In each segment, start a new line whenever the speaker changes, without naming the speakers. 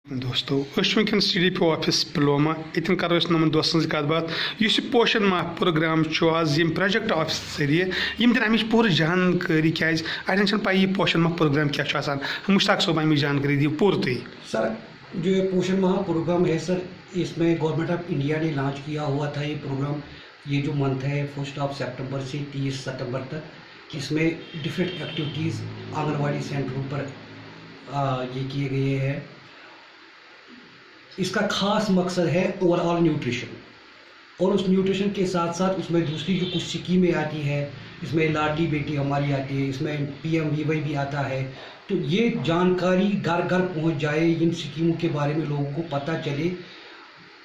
दोस्तों वनकन CDPO office Pulwama इतन करो नमन दोस्तन कत बात इस पोषण माह प्रोग्राम आज यम प्रोजेक्ट ऑफिस जरिए यम दिन अमिच पूरी जानकारी क्या अड़न पाई पोषण माह प्रोग्राम क्या मुश्ताक सोब अमिच जानकारी दी पूरी तुम
सर। जो ये पोषण माह प्रोग्राम है सर, इसमें गवर्नमेंट ऑफ इंडिया ने लॉन्च किया हुआ था ये प्रोग्राम। ये जो मंथ है 1 सितंबर से 30 सितंबर तक, इसमें डिफरेंट एक्टिविटीज़ आंगनवाड़ी सेंटरों पर ये किए गए हैं। इसका खास मकसद है ओवरऑल न्यूट्रिशन, और उस न्यूट्रिशन के साथ साथ उसमें दूसरी जो कुछ स्कीमें आती है, इसमें लाडली बेटी हमारी आती है, इसमें PMVY भी आता है। तो ये जानकारी घर घर पहुंच जाए, इन स्कीमों के बारे में लोगों को पता चले।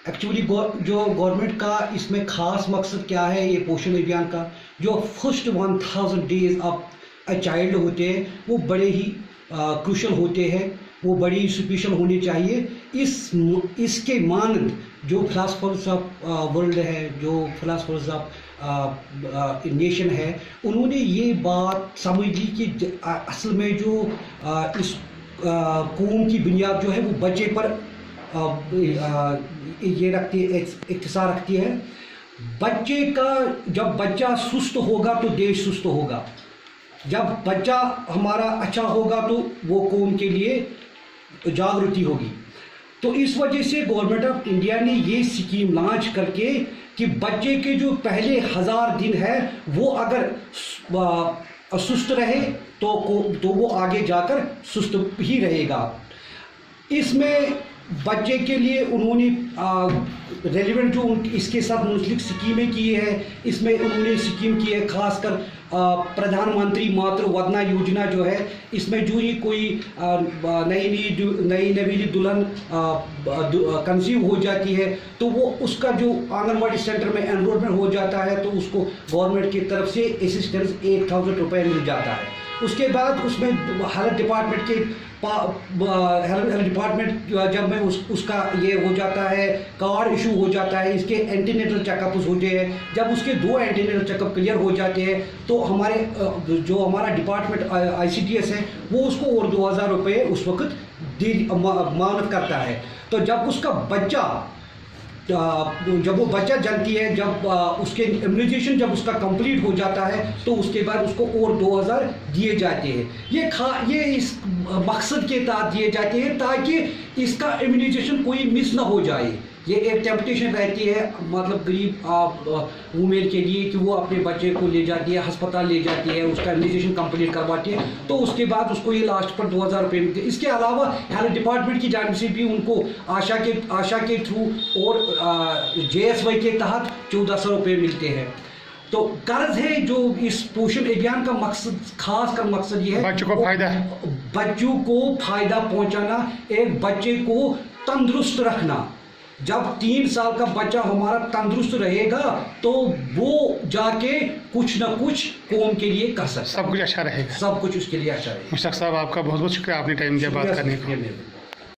एक्चुअली जो गवर्नमेंट का इसमें खास मकसद क्या है ये पोषण अभियान का, जो first 1000 days of a child होते हैं वो बड़े ही क्रूशल होते हैं, वो बड़ी स्पेशल होनी चाहिए। इसके मानद जो फिलासफर्स ऑफ वर्ल्ड है, जो फिलासफर्स ऑफ नेशन है, उन्होंने ये बात समझ ली कि असल में जो इस कौम की बुनियाद जो है वो बच्चे पर ये रखती है, इख्तिसार रखती है। बच्चे का जब बच्चा सुस्त होगा तो देश सुस्त होगा, जब बच्चा हमारा अच्छा होगा तो वो कौम के लिए जागृति होगी। तो इस वजह से गवर्नमेंट ऑफ इंडिया ने ये स्कीम लॉन्च करके कि बच्चे के जो पहले 1000 दिन है वो अगर सुस्त रहे तो वो आगे जाकर सुस्त ही रहेगा। इसमें बच्चे के लिए उन्होंने रेलिवेंट जो इसके साथ मुंसलिक स्कीमें की है, इसमें उन्होंने स्कीम की है खासकर प्रधानमंत्री मातृ वंदना योजना जो है, इसमें जो ही कोई नई नवीली दुल्हन कंसीव हो जाती है तो वो उसका जो आंगनवाड़ी सेंटर में एनरोलमेंट हो जाता है तो उसको गवर्नमेंट की तरफ से असिस्टेंस 1000 रुपये मिल जाता है। उसके बाद उसमें हेल्थ डिपार्टमेंट जब में उसका ये हो जाता है, कार्ड इशू हो जाता है, इसके एंटीनेटल चेकअप्स होते हैं। जब उसके 2 एंटीनेटल चेकअप क्लियर हो जाते हैं तो हमारा डिपार्टमेंट ICDS है वो उसको और 2000 रुपये उस वक्त मानद करता है। तो जब उसका बच्चा जब वो बच्चा जन्मती है, जब उसके इम्यूनाइजेशन जब उसका कंप्लीट हो जाता है तो उसके बाद उसको और 2000 दिए जाते हैं। ये इस मकसद के तहत दिए जाते हैं ताकि इसका इम्यूनाइजेशन कोई मिस ना हो जाए। ये एक टेम्पटेशन रहती है मतलब गरीब वुमेन के लिए कि वो अपने बच्चे को ले जाती है, अस्पताल ले जाती है, उसका इम्यूनाइजेशन कंप्लीट करवाती है, तो उसके बाद उसको ये लास्ट पर 2000 रुपये मिलते हैं। इसके अलावा हेल्थ डिपार्टमेंट की जानिब से भी उनको आशा के थ्रू और JSY के तहत 1400 रुपये मिलते हैं। तो कर्ज है जो इस पोषण अभियान का मकसद, खास का मकसद ये है बच्चों को फायदा पहुंचाना, एक बच्चे को तंदुरुस्त रखना। जब 3 साल का बच्चा हमारा तंदुरुस्त रहेगा तो वो जाके कुछ ना कुछ कौम के लिए कर सकता है,
सब कुछ अच्छा रहेगा,
सब कुछ उसके लिए अच्छा रहेगा।
मुश्ताक साहब आपका बहुत बहुत शुक्रिया, आपने टाइम दिया बात करने का।